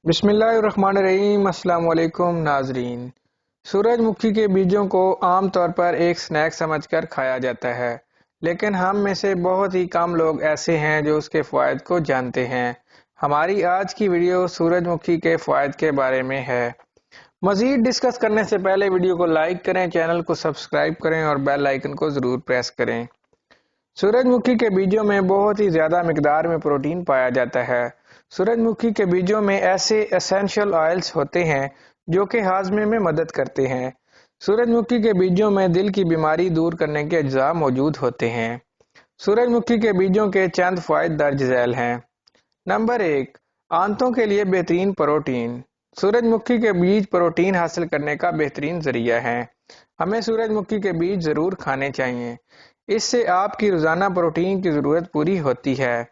بسم اللہ الرحمن الرحیم۔ السلام علیکم ناظرین۔ سورج مکھی کے بیجوں کو عام طور پر ایک سنیک سمجھ کر کھایا جاتا ہے، لیکن ہم میں سے بہت ہی کم لوگ ایسے ہیں جو اس کے فوائد کو جانتے ہیں۔ ہماری آج کی ویڈیو سورج مکھی کے فوائد کے بارے میں ہے۔ مزید ڈسکس کرنے سے پہلے ویڈیو کو لائک کریں، چینل کو سبسکرائب کریں اور بیل آئیکن کو ضرور پریس کریں۔ سورج مکھی کے بیجوں میں بہت ہی زیادہ مقدار میں پروٹین پایا جاتا ہے۔ سورج مکھی کے بیجوں میں ایسے اسینشل آئلز ہوتے ہیں جو کہ ہاضمے میں مدد کرتے ہیں۔ سورج مکھی کے بیجوں میں دل کی بیماری دور کرنے کے اجزاء موجود ہوتے ہیں۔ سورج مکھی کے بیجوں کے چند فوائد درج ذیل ہیں۔ نمبر 1، آنتوں کے لیے بہترین پروٹین۔ سورج مکھی کے بیج پروٹین حاصل کرنے کا بہترین ذریعہ ہیں۔ ہمیں سورج مکھی کے بیج ضرور کھانے چاہیے، اس سے آپ کی روزانہ پروٹین کی ضرورت پوری ہوتی ہے۔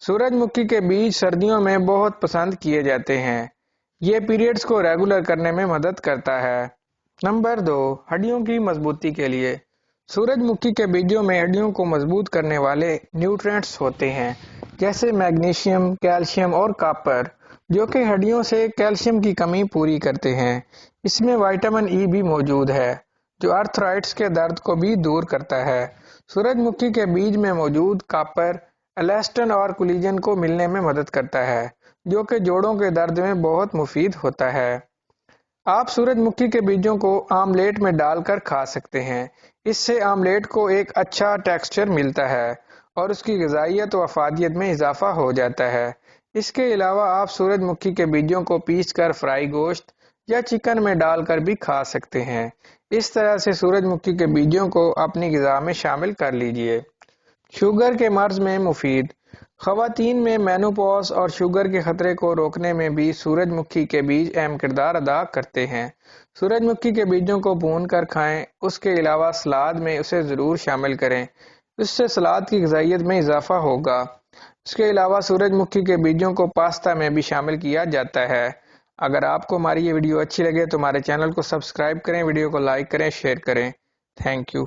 سورج مکھی کے بیج سردیوں میں بہت پسند کیے جاتے ہیں۔ یہ پیریڈز کو ریگولر کرنے میں مدد کرتا ہے۔ نمبر 2، ہڈیوں کی مضبوطی کے لیے۔ سورج مکھی کے بیجوں میں ہڈیوں کو مضبوط کرنے والے نیوٹرینٹس ہوتے ہیں، جیسے میگنیشیم، کیلشیم اور کاپر، جو کہ ہڈیوں سے کیلشیم کی کمی پوری کرتے ہیں۔ اس میں وٹامن ای بھی موجود ہے، جو آرتھرائٹس کے درد کو بھی دور کرتا ہے۔ سورج مکھی کے بیج میں موجود کاپر ایلاسٹن اور کولیجن کو ملنے میں مدد کرتا ہے، جو کہ جوڑوں کے درد میں بہت مفید ہوتا ہے۔ آپ سورج مکھی کے بیجوں کو آملیٹ میں ڈال کر کھا سکتے ہیں۔ اس سے آملیٹ کو ایک اچھا ٹیکسچر ملتا ہے اور اس کی غذائیت و افادیت میں اضافہ ہو جاتا ہے۔ اس کے علاوہ آپ سورج مکھی کے بیجوں کو پیس کر فرائی گوشت یا چکن میں ڈال کر بھی کھا سکتے ہیں۔ اس طرح سے سورج مکھی کے بیجوں کو اپنی غذا میں شامل کر لیجئے۔ شوگر کے مرض میں مفید۔ خواتین میں مینوپاز اور شوگر کے خطرے کو روکنے میں بھی سورج مکھی کے بیج اہم کردار ادا کرتے ہیں۔ سورج مکھی کے بیجوں کو بھون کر کھائیں، اس کے علاوہ سلاد میں اسے ضرور شامل کریں، اس سے سلاد کی غذائیت میں اضافہ ہوگا۔ اس کے علاوہ سورج مکھی کے بیجوں کو پاستا میں بھی شامل کیا جاتا ہے۔ اگر آپ کو ہماری یہ ویڈیو اچھی لگے تو ہمارے چینل کو سبسکرائب کریں، ویڈیو کو لائک کریں، شیئر کریں۔ Thank you.